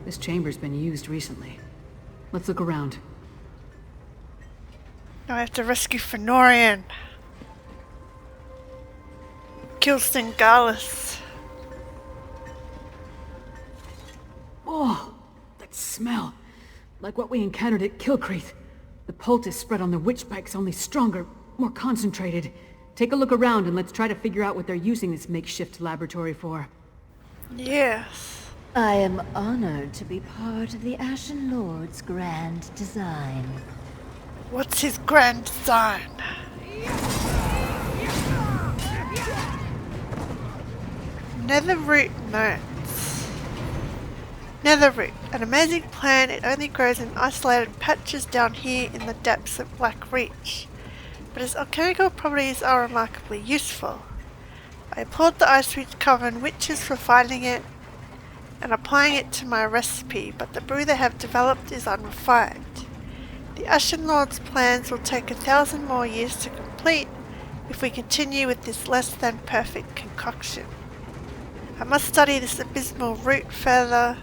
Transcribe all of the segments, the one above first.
This chamber's been used recently. Let's look around. Now I have to rescue Fennorian. Kill Stengalis. Oh, that smell. Like what we encountered at Kilcreath. The poultice spread on the witch spike's only stronger, more concentrated. Take a look around and let's try to figure out what they're using this makeshift laboratory for. Yes. I am honored to be part of the Ashen Lord's grand design. What's his grand design? Netherroot notes. Netherroot, an amazing plant. It only grows in isolated patches down here in the depths of Black Reach, but its alchemical properties are remarkably useful. I applaud the Icereach Coven witches for finding it and applying it to my recipe, but the brew they have developed is unrefined. The Ashen Lord's plans will take 1,000 more years to complete if we continue with this less than perfect concoction. I must study this abysmal root further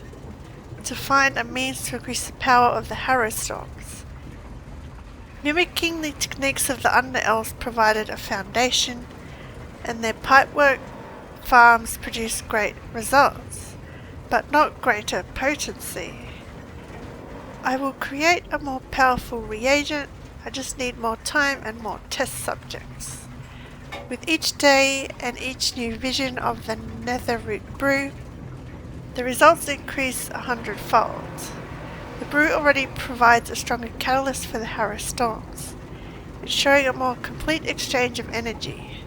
to find a means to increase the power of the Harrowstorms. Mimicking the techniques of the Under-Elves provided a foundation, and their pipework farms produced great results, but not greater potency. I will create a more powerful reagent. I just need more time and more test subjects. With each day and each new vision of the Netherroot brew, the results increase 100-fold. The brew already provides a stronger catalyst for the Harrowstorms, ensuring a more complete exchange of energy.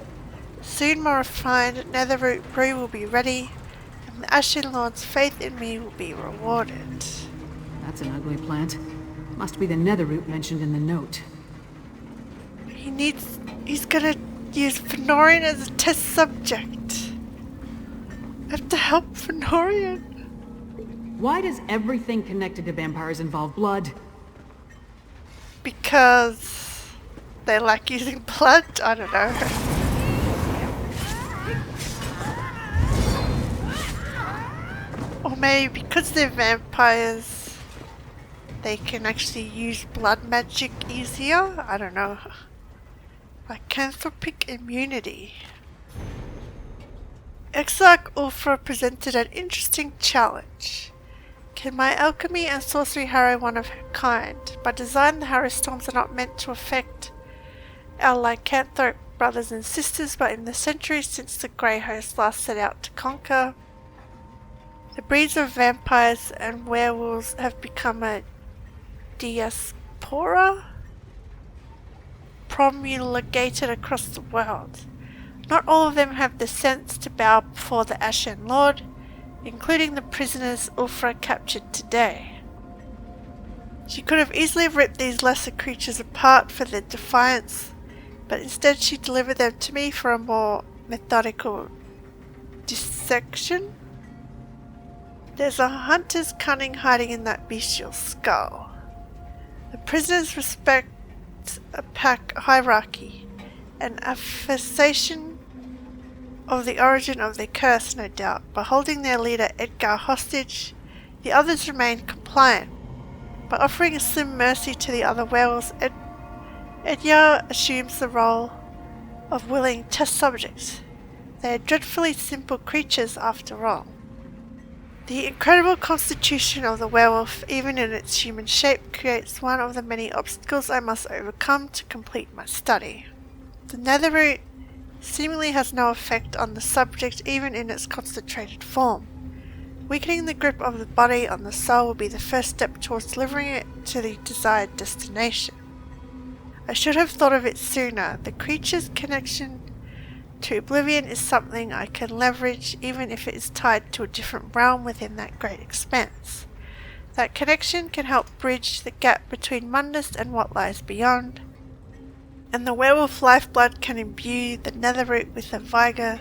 Soon more refined Netherroot brew will be ready, and the Ashen Lord's faith in me will be rewarded. That's an ugly plant. Must be the netherroot mentioned in the note. He's gonna use Fennorian as a test subject. I have to help Fennorian. Why does everything connected to vampires involve blood? Because they like using blood? I don't know. Or maybe because they're vampires, they can actually use blood magic easier? I don't know. Lycanthropic immunity. Exarch Ulfra presented an interesting challenge. Can my alchemy and sorcery harrow one of her kind? By design, the Harrowstorms are not meant to affect our lycanthrope brothers and sisters, but in the centuries since the Grey Host last set out to conquer, the breeds of vampires and werewolves have become a diaspora promulgated across the world. Not all of them have the sense to bow before the Ashen Lord, including the prisoners Ulfra captured today. She could have easily ripped these lesser creatures apart for their defiance, but instead she delivered them to me for a more methodical dissection. There's a hunter's cunning hiding in that bestial skull. The prisoners respect a pack hierarchy, an affirmation of the origin of their curse, no doubt. By holding their leader Edgar hostage, the others remain compliant. By offering a slim mercy to the other werewolves, Edjar assumes the role of willing test subjects. They are dreadfully simple creatures after all. The incredible constitution of the werewolf, even in its human shape, creates one of the many obstacles I must overcome to complete my study. The Netherroot seemingly has no effect on the subject even in its concentrated form. Weakening the grip of the body on the soul will be the first step towards delivering it to the desired destination. I should have thought of it sooner. The creature's connection to oblivion is something I can leverage even if it is tied to a different realm within that great expanse. That connection can help bridge the gap between Mundus and what lies beyond, and the werewolf lifeblood can imbue the Netherroot with a vigour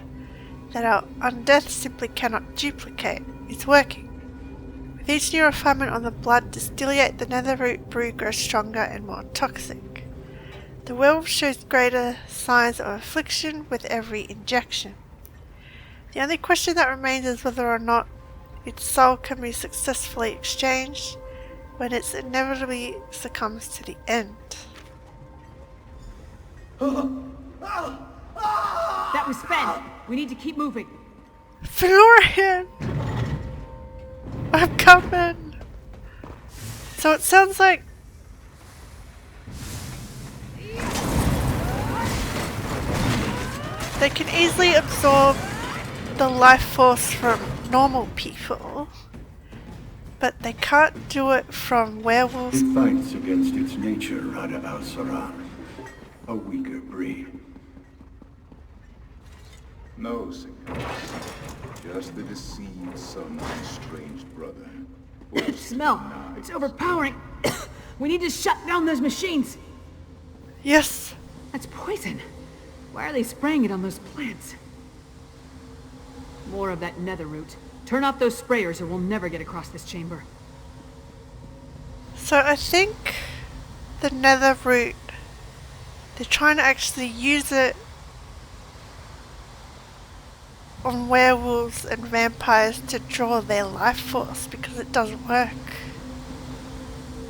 that our undeath simply cannot duplicate. It's working. With each new refinement on the blood distillate, the Netherroot brew grows stronger and more toxic. The werewolf shows greater signs of affliction with every injection. The only question that remains is whether or not its soul can be successfully exchanged when it inevitably succumbs to the end. That was Fen. We need to keep moving. Fennorian! I'm coming! So it sounds like they can easily absorb the life force from normal people, but they can't do it from werewolves. It fights against its nature, Rada al-Saran. A weaker breed. No, Singer. Just the deceived son of a estranged brother. Smell. It's overpowering. We need to shut down those machines. Yes. That's poison. Why are they spraying it on those plants? More of that nether root. Turn off those sprayers or we'll never get across this chamber. So I think the nether root, they're trying to actually use it on werewolves and vampires to draw their life force because it doesn't work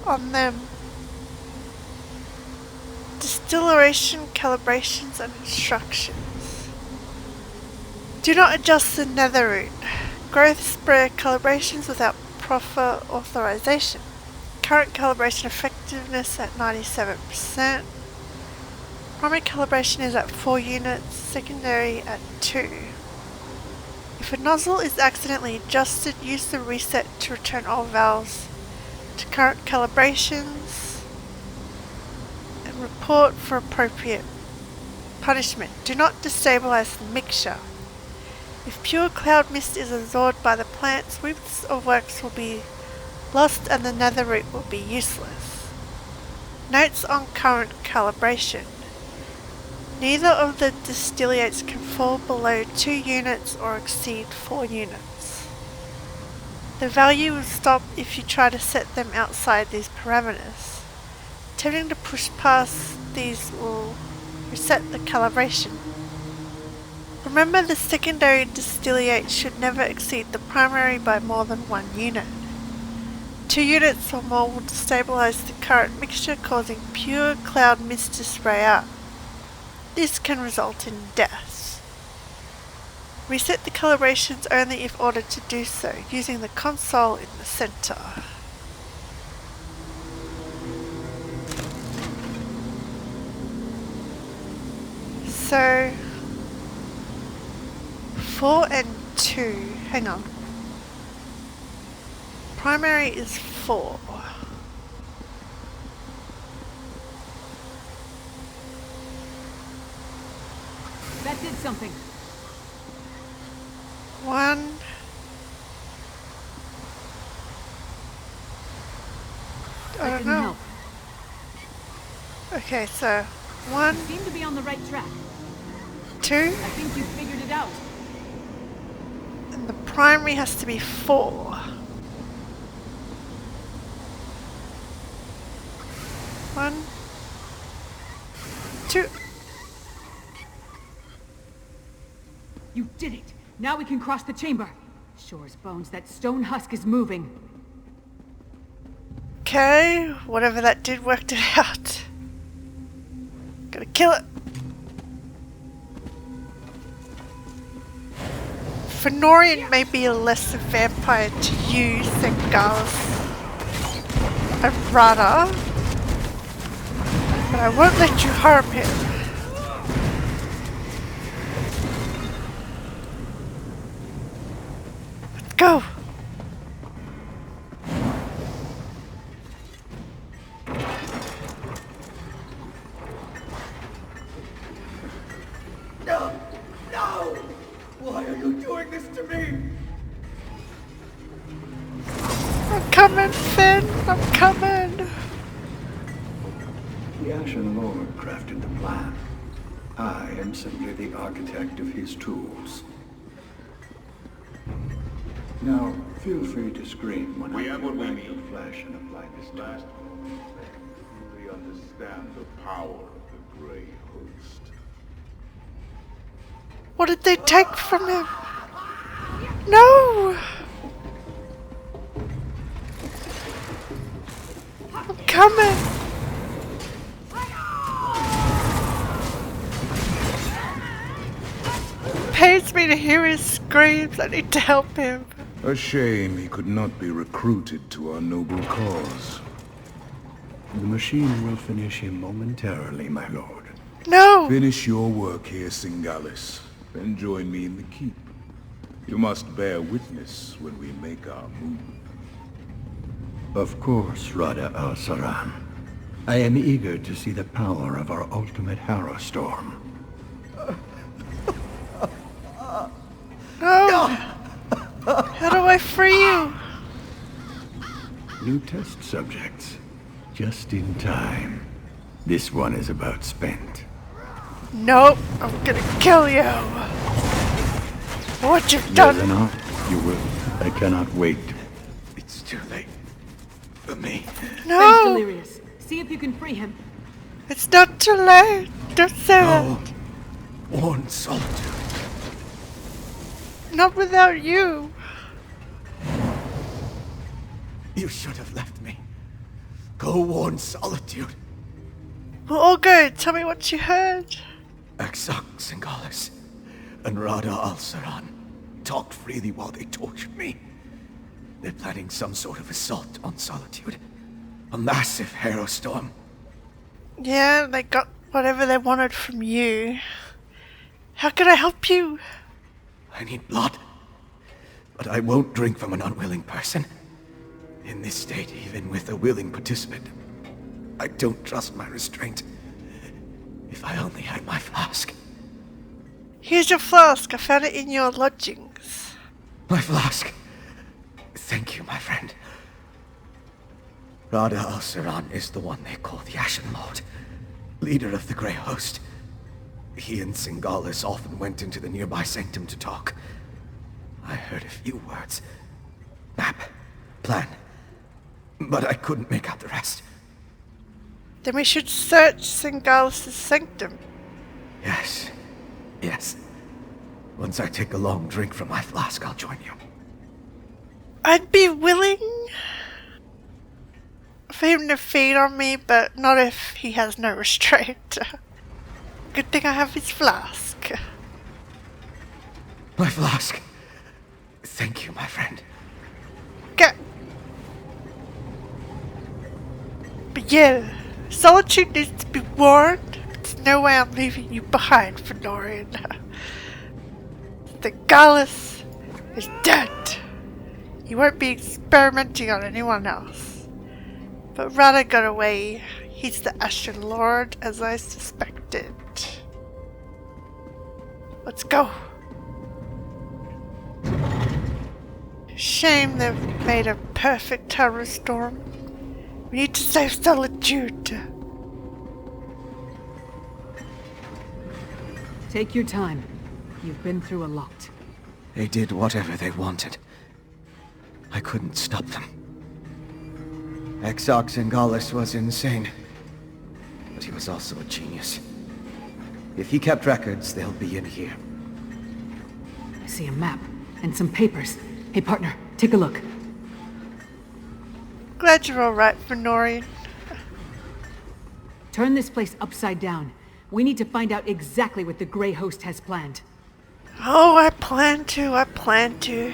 on them. Distillation, calibrations and instructions. Do not adjust the nether root. Growth sprayer calibrations without proper authorization. Current calibration effectiveness at 97%. Primary calibration is at 4 units, secondary at 2. If a nozzle is accidentally adjusted, use the reset to return all valves to current calibrations and report for appropriate punishment. Do not destabilize the mixture. If pure cloud mist is absorbed by the plants, weeks of works will be lost and the nether root will be useless. Notes on current calibration. Neither of the distillates can fall below 2 units or exceed 4 units. The value will stop if you try to set them outside these parameters. Attempting to push past these will reset the calibration. Remember, the secondary distillate should never exceed the primary by more than 1 unit. 2 units or more will destabilize the current mixture, causing pure cloud mist to spray out. This can result in death. Reset the calibrations only if ordered to do so, using the console in the center. So 4 and 2, hang on. Primary is 4. That did something. 1. I don't Didn't know. help. Okay, so 1, Seem to be on the right track. 2, I think you figured it out. and the primary has to be 4. 1, 2. You did it! Now we can cross the chamber. Sure as bones, that stone husk is moving. Okay, whatever that did worked it out. Gotta kill it. Fennorian may be less a vampire to you than Gallus and Rada, but I won't let you harm him. Let's go. No! No! Why are you doing this to me? I'm coming, Finn. I'm coming. The Ashen Lord crafted the plan. I am simply the architect of his tools. Now, feel free to scream when We I have what we back need. your flesh and apply this Last to moment, they truly understand the power of the Grey Host. What did they take from him? No! coming! Pains me to hear his screams. I need to help him. A shame he could not be recruited to our noble cause. The machine will finish him momentarily, my lord. No! Finish your work here, Singalis, then join me in the keep. You must bear witness when we make our move. Of course, Rada al-Saran. I am eager to see the power of our ultimate Harrow Storm. No! How do I free you? New test subjects. Just in time. This one is about spent. Nope, I'm gonna kill you. What you've done. Not, you will. I cannot wait. It's too late. For me. Thanks, No! Delirious. See if you can free him. It's not too late. Don't say No. that. Warn solitude. Not without you. You should have left me. Go warn solitude. We'll all go. Tell me what you heard. Exarch Singalis and Rada al-Saran talked freely while they tortured me. They're planning some sort of assault on Solitude. A massive Harrow Storm. Yeah, they got whatever they wanted from you. How can I help you? I need blood. But I won't drink from an unwilling person. In this state, even with a willing participant, I don't trust my restraint. If I only had my flask. Here's your flask. I found it in your lodgings. My flask. Thank you, my friend. Rada al-Saran is the one they call the Ashen Lord, leader of the Grey Host. He and Singalis often went into the nearby sanctum to talk. I heard a few words. Map. Plan. But I couldn't make out the rest. Then we should search Singalis' sanctum. Yes. Yes. Once I take a long drink from my flask, I'll join you. I'd be willing for him to feed on me, but not if he has no restraint. Good thing I have his flask. My flask. Thank you, my friend. Go. But yeah, Solitude needs to be warned. There's no way I'm leaving you behind, Fennorian. The Gallus is dead. He won't be experimenting on anyone else. But Rada got away. He's the Ashen Lord, as I suspected. Let's go. Shame they've made a perfect Harrow Storm. We need to save Solitude. Take your time. You've been through a lot. They did whatever they wanted. I couldn't stop them. Exarch Singalis was insane. But he was also a genius. If he kept records, they'll be in here. I see a map and some papers. Hey partner, take a look. Glad you're alright, Fennorian. Turn this place upside down. We need to find out exactly what the Grey Host has planned. Oh, I plan to.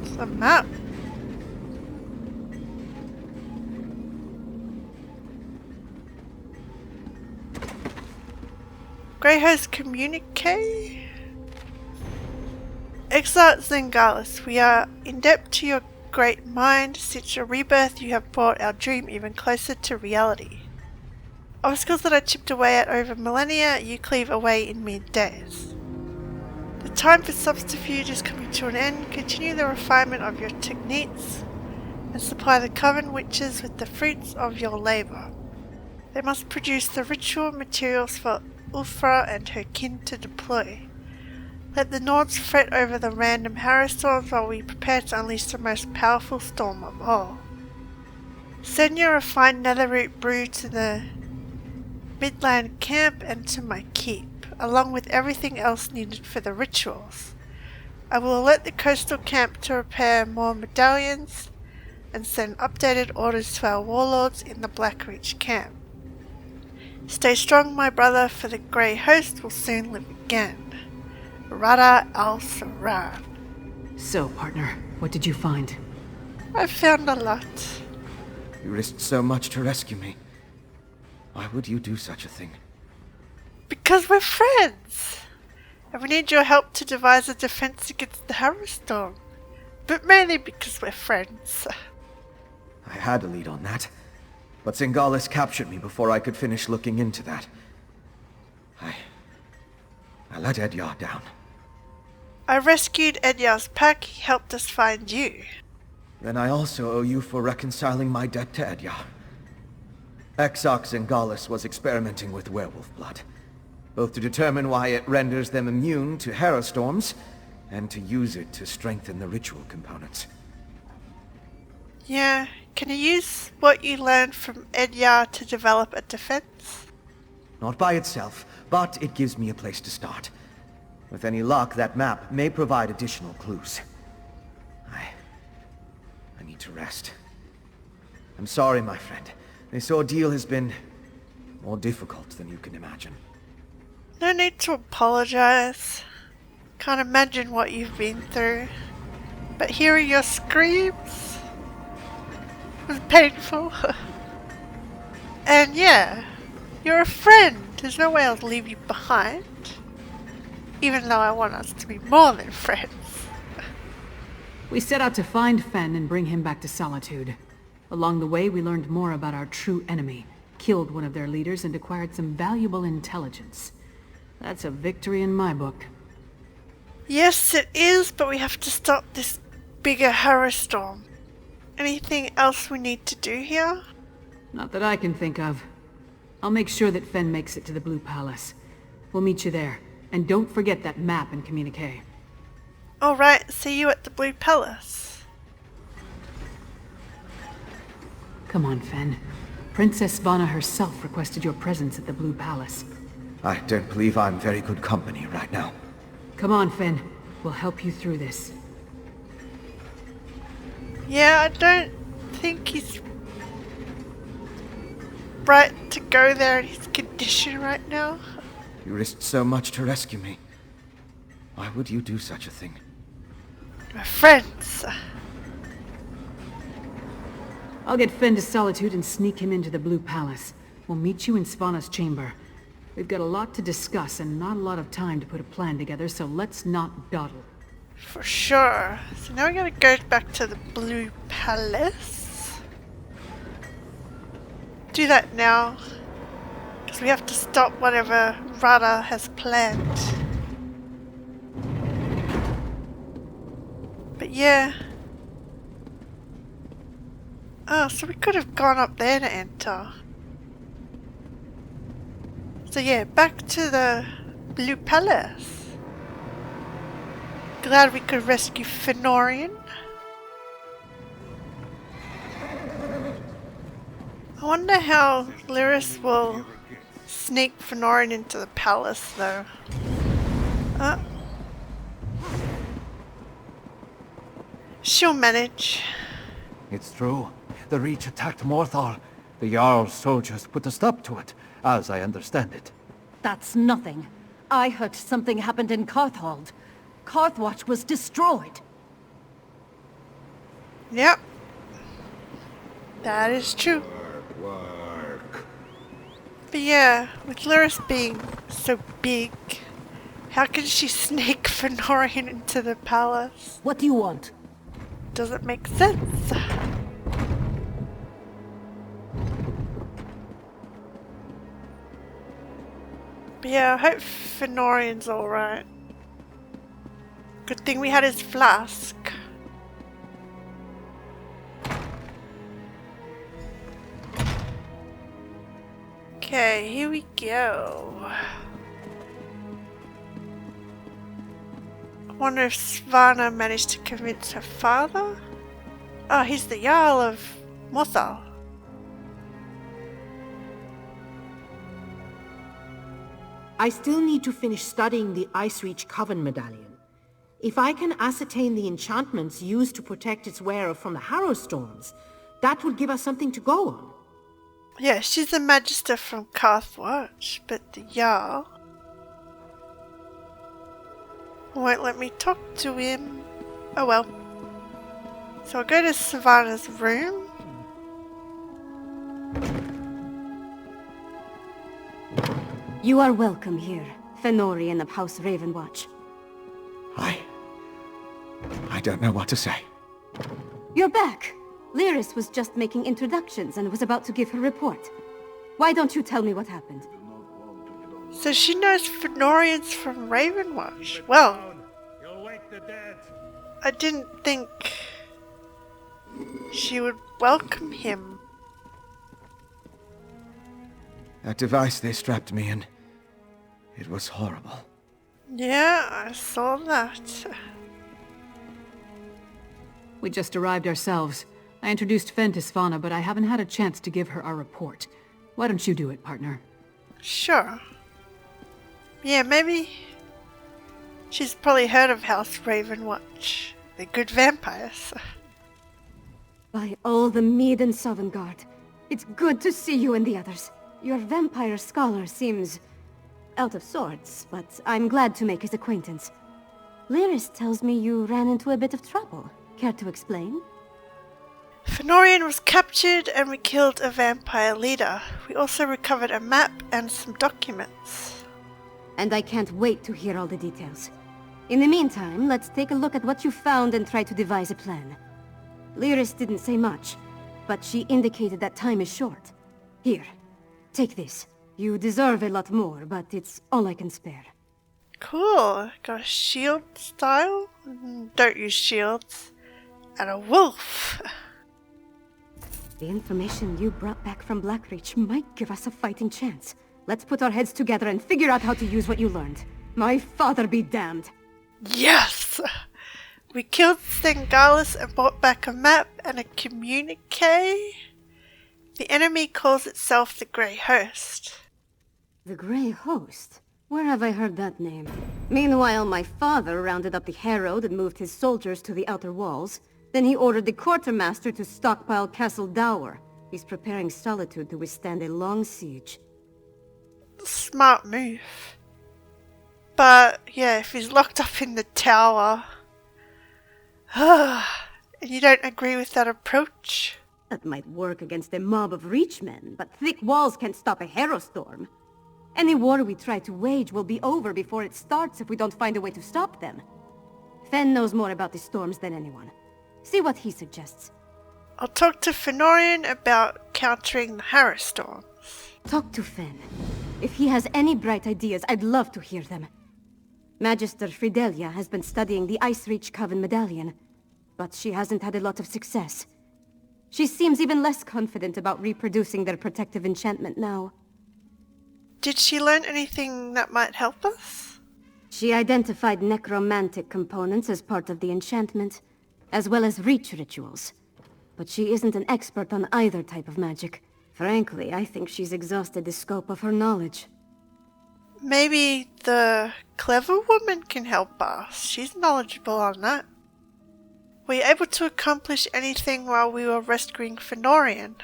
It's a map. Grey Host communique? Exarch Singalis, we are in debt to your great mind. Since your rebirth, you have brought our dream even closer to reality. Obstacles that I chipped away at over millennia, you cleave away in mere days. The time for subterfuge is coming to an end. Continue the refinement of your techniques and supply the Coven witches with the fruits of your labor. They must produce the ritual materials for Ulfra and her kin to deploy. Let the Nords fret over the random Harrow storms while we prepare to unleash the most powerful storm of all. Send your refined netherroot brew to the Midland camp and to my keep, along with everything else needed for the rituals. I will alert the coastal camp to repair more medallions and send updated orders to our warlords in the Blackreach camp. Stay strong, my brother, for the Grey Host will soon live again. Rada al-Saran. So, partner, what did you find? I found a lot. You risked so much to rescue me. Why would you do such a thing? Because we're friends! And we need your help to devise a defense against the Harrowstorm. But mainly because we're friends. I had a lead on that, but Singalis captured me before I could finish looking into that. I let Edjar down. I rescued Edjar's pack, he helped us find you. Then I also owe you for reconciling my debt to Edjar. Exarch Singalis was experimenting with werewolf blood, both to determine why it renders them immune to Harrowstorms, and to use it to strengthen the ritual components. Yeah, can you use what you learned from Edjar to develop a defense? Not by itself, but it gives me a place to start. With any luck, that map may provide additional clues. I need to rest. I'm sorry, my friend. This ordeal has been more difficult than you can imagine. No need to apologize. Can't imagine what you've been through. But hearing your screams was painful. And yeah, you're a friend. There's no way I'll leave you behind. Even though I want us to be more than friends. We set out to find Fen and bring him back to Solitude. Along the way, we learned more about our true enemy, killed one of their leaders, and acquired some valuable intelligence. That's a victory in my book. Yes, it is, but we have to stop this bigger Harrowstorm. Anything else we need to do here? Not that I can think of. I'll make sure that Fen makes it to the Blue Palace. We'll meet you there. And don't forget that map and communique. Alright, see you at the Blue Palace. Come on, Fen. Princess Svana herself requested your presence at the Blue Palace. I don't believe I'm very good company right now. Come on, Fen. We'll help you through this. Yeah, I don't think he's right to go there in his condition right now. You risked so much to rescue me. Why would you do such a thing? We're friends. I'll get Fen to Solitude and sneak him into the Blue Palace. We'll meet you in Svana's chamber. We've got a lot to discuss and not a lot of time to put a plan together, so let's not dawdle. For sure. So now we gotta go back to the Blue Palace. Do that now. Because we have to stop whatever Rada has planned. But yeah. Oh, so we could have gone up there to enter. So yeah, back to the Blue Palace. Glad we could rescue Fennorian. I wonder how Lyris will sneak Fennorian into the palace though. She'll manage. It's true. The Reach attacked Morthal. The Jarl's soldiers put a stop to it, as I understand it. That's nothing. I heard something happened in Carthhold. Carthwatch was destroyed. Yep. That is true. Work. But yeah, with Lyris being so big, how can she sneak Fennorian into the palace? What do you want? Doesn't make sense. But yeah, I hope Fennorian's alright. Good thing we had his flask. Okay, here we go. I wonder if Svana managed to convince her father? Oh, he's the Jarl of Morthal. I still need to finish studying the Ice Reach Coven medallion. If I can ascertain the enchantments used to protect its wearer from the Harrow Storms, that would give us something to go on. Yeah, she's a magister from Carthwatch, but the Jarl won't let me talk to him. Oh well. So I'll go to Savannah's room. You are welcome here, Fennorian of House Ravenwatch. I don't know what to say. You're back! Lyris was just making introductions and was about to give her report. Why don't you tell me what happened? So she knows Fennorian's from Ravenwatch. Well, I didn't think she would welcome him. That device they strapped me in, it was horrible. Yeah, I saw that. We just arrived ourselves. I introduced Fen to Svanna, but I haven't had a chance to give her our report. Why don't you do it, partner? Sure. Yeah, maybe she's probably heard of House Ravenwatch. They're good vampires. By all the Mead and Sovngarde, it's good to see you and the others. Your vampire scholar seems out of sorts, but I'm glad to make his acquaintance. Lyris tells me you ran into a bit of trouble. Care to explain? Fennorian was captured and we killed a vampire leader. We also recovered a map and some documents. And I can't wait to hear all the details. In the meantime, let's take a look at what you found and try to devise a plan. Lyris didn't say much, but she indicated that time is short. Here, take this. You deserve a lot more, but it's all I can spare. Cool. Got a shield style? Don't use shields. And a wolf. The information you brought back from Blackreach might give us a fighting chance. Let's put our heads together and figure out how to use what you learned. My father be damned. Yes! We killed Stengalis and brought back a map and a communique. The enemy calls itself the Grey Host. The Grey Host? Where have I heard that name? Meanwhile, my father rounded up the Harrowed and moved his soldiers to the outer walls. Then he ordered the quartermaster to stockpile Castle Dower. He's preparing Solitude to withstand a long siege. Smart move. But, yeah, if he's locked up in the tower... and you don't agree with that approach? That might work against a mob of Reachmen, but thick walls can't stop a Harrow Storm. Any war we try to wage will be over before it starts if we don't find a way to stop them. Fen knows more about the storms than anyone. See what he suggests. I'll talk to Fennorian about countering the Harrow Storms. Talk to Fen. If he has any bright ideas, I'd love to hear them. Magister Fidelia has been studying the Icereach Coven medallion, but she hasn't had a lot of success. She seems even less confident about reproducing their protective enchantment now. Did she learn anything that might help us? She identified necromantic components as part of the enchantment, as well as reach rituals. But she isn't an expert on either type of magic. Frankly, I think she's exhausted the scope of her knowledge. Maybe the clever woman can help us. She's knowledgeable on that. Were you able to accomplish anything while we were rescuing Fennorian?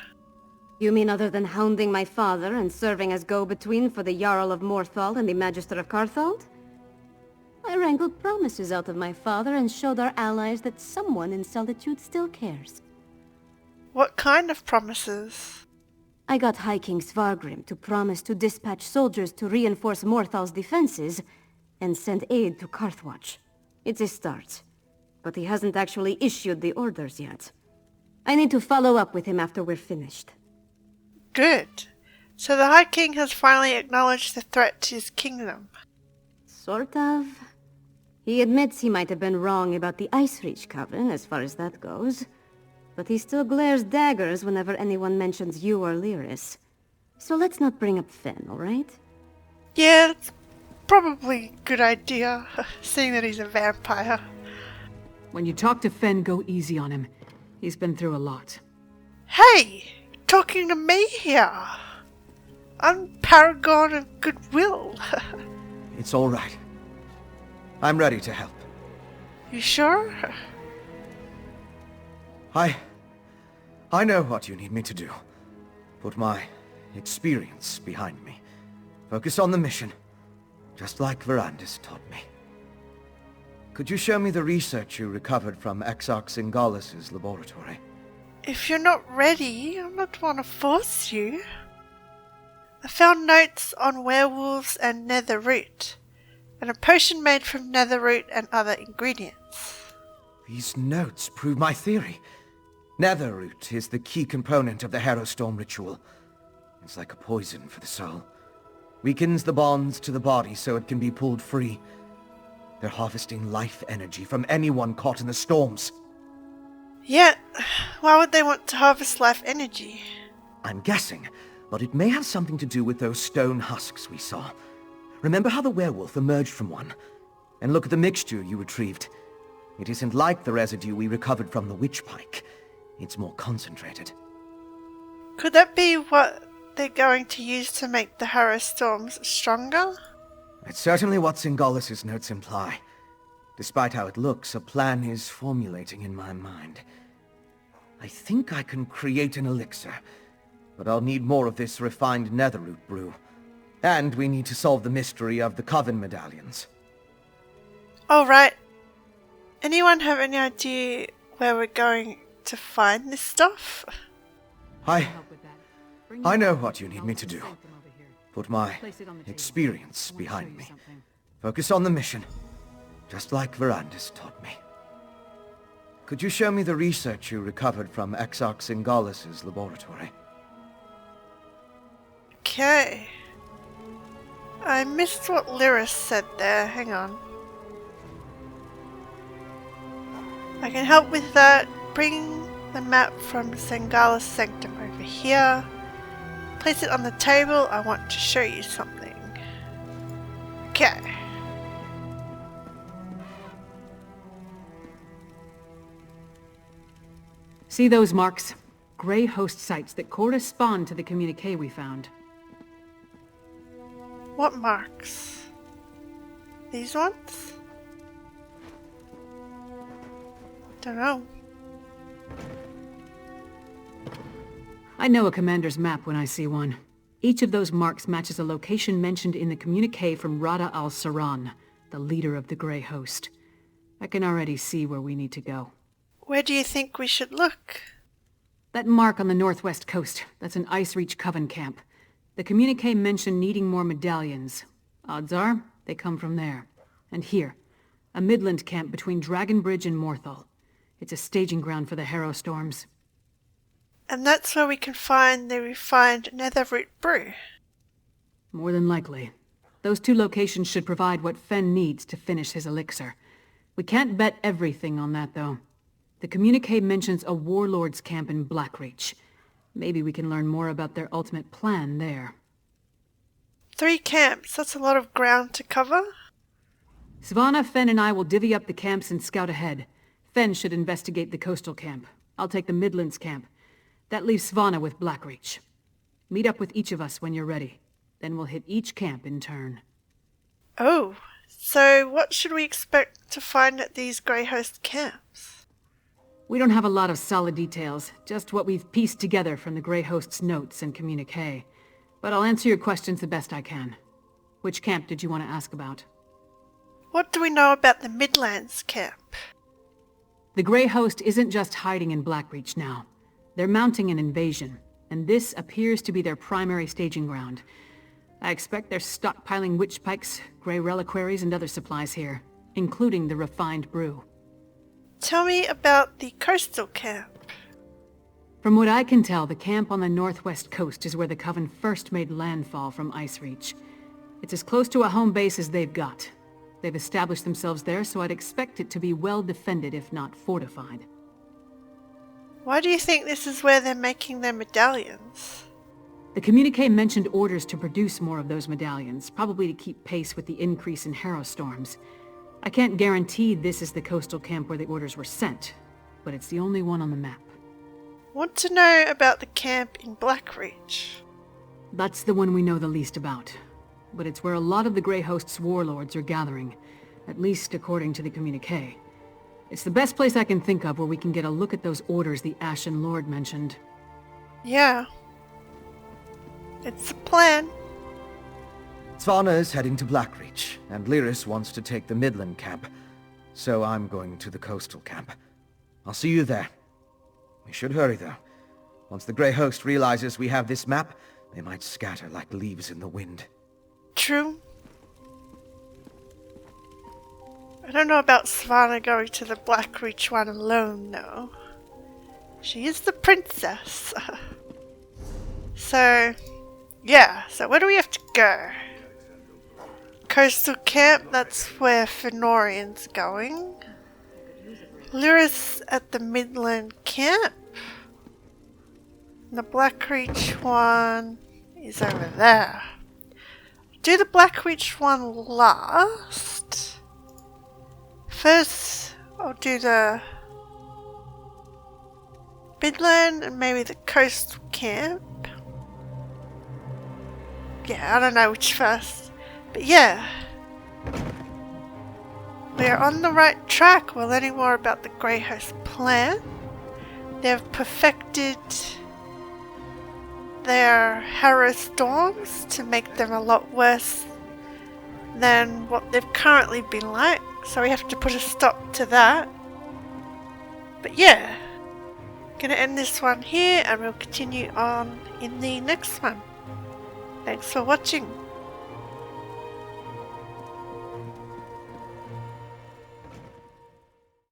You mean other than hounding my father and serving as go-between for the Jarl of Morthal and the Magister of Carthald? I wrangled promises out of my father and showed our allies that someone in Solitude still cares. What kind of promises? I got High King Svargrim to promise to dispatch soldiers to reinforce Morthal's defenses and send aid to Carthwatch. It's a start, but he hasn't actually issued the orders yet. I need to follow up with him after we're finished. Good. So the High King has finally acknowledged the threat to his kingdom. Sort of. He admits he might have been wrong about the Icereach Coven, as far as that goes. But he still glares daggers whenever anyone mentions you or Lyris. So let's not bring up Fen, alright? Yeah, it's probably a good idea, seeing that he's a vampire. When you talk to Fen, go easy on him. He's been through a lot. Hey! Talking to me here! I'm paragon of goodwill. It's all right. I'm ready to help. You sure? I know what you need me to do. Put my experience behind me. Focus on the mission, just like Verandis taught me. Could you show me the research you recovered from Exarch Singalis' laboratory? If you're not ready, I'm not want to force you. I found notes on werewolves and netherroot, and a potion made from netherroot and other ingredients. These notes prove my theory. Netherroot is the key component of the Harrowstorm ritual. It's like a poison for the soul. Weakens the bonds to the body so it can be pulled free. They're harvesting life energy from anyone caught in the storms. Yeah, why would they want to harvest life energy? I'm guessing, but it may have something to do with those stone husks we saw. Remember how the werewolf emerged from one? And look at the mixture you retrieved. It isn't like the residue we recovered from the witch pike. It's more concentrated. Could that be what they're going to use to make the Harrowstorms stronger? It's certainly what Singalis' notes imply. Despite how it looks, a plan is formulating in my mind. I think I can create an elixir, but I'll need more of this refined netherroot brew. And we need to solve the mystery of the Coven medallions. Alright. Anyone have any idea where we're going to find this stuff? I know what you need me to do. Put my experience behind me. Focus on the mission, just like Verandis taught me. Could you show me the research you recovered from Exarch Singalis' laboratory? Okay. I missed what Lyris said there. Hang on. I can help with that. Bring the map from Singalis' sanctum over here. Place it on the table. I want to show you something. Okay. See those marks? Grey host sites that correspond to the communique we found. What marks? These ones? Don't know. I know a commander's map when I see one. Each of those marks matches a location mentioned in the communique from Rada al-Saran, the leader of the Grey Host. I can already see where we need to go. Where do you think we should look? That mark on the northwest coast, that's an Ice Reach Coven camp. The communique mentioned needing more medallions. Odds are, they come from there. And here, a midland camp between Dragonbridge and Morthal. It's a staging ground for the Harrowstorms. And that's where we can find the refined netherroot brew. More than likely. Those two locations should provide what Fenn needs to finish his elixir. We can't bet everything on that, though. The communique mentions a warlord's camp in Blackreach. Maybe we can learn more about their ultimate plan there. 3 camps, that's a lot of ground to cover. Svanna, Fenn, and I will divvy up the camps and scout ahead. Fenn should investigate the coastal camp. I'll take the Midlands camp. That leaves Svanna with Blackreach. Meet up with each of us when you're ready. Then we'll hit each camp in turn. Oh, so what should we expect to find at these Grey Host camps? We don't have a lot of solid details, just what we've pieced together from the Grey Host's notes and communique. But I'll answer your questions the best I can. Which camp did you want to ask about? What do we know about the Midlands camp? The Grey Host isn't just hiding in Blackreach now. They're mounting an invasion, and this appears to be their primary staging ground. I expect they're stockpiling witch pikes, grey reliquaries, and other supplies here, including the refined brew. Tell me about the coastal camp. From what I can tell, the camp on the northwest coast is where the Coven first made landfall from Icereach. It's as close to a home base as they've got. They've established themselves there, so I'd expect it to be well defended, if not fortified. Why do you think this is where they're making their medallions? The communique mentioned orders to produce more of those medallions, probably to keep pace with the increase in Harrowstorms. I can't guarantee this is the coastal camp where the orders were sent, but it's the only one on the map. Want to know about the camp in Blackreach? That's the one we know the least about, but it's where a lot of the Grey Host's warlords are gathering, at least according to the communique. It's the best place I can think of where we can get a look at those orders the Ashen Lord mentioned. Yeah. It's a plan. Svanna is heading to Blackreach, and Lyris wants to take the Midland camp, so I'm going to the coastal camp. I'll see you there. We should hurry, though. Once the Grey Host realizes we have this map, they might scatter like leaves in the wind. True. I don't know about Svanna going to the Blackreach one alone, though. She is the princess. So, yeah. So where do we have to go? Coastal camp, that's where Fennorian's going. Lyris at the Midland camp. The Blackreach one is over there. Do the Blackreach one last. First, I'll do the Midland and maybe the coastal camp. Yeah, I don't know which first. But yeah. We're on the right track. We're learning more about the Grey Host plan. They've perfected their Harrow storms to make them a lot worse than what they've currently been like. So we have to put a stop to that. But yeah. Gonna end this one here and we'll continue on in the next one. Thanks for watching.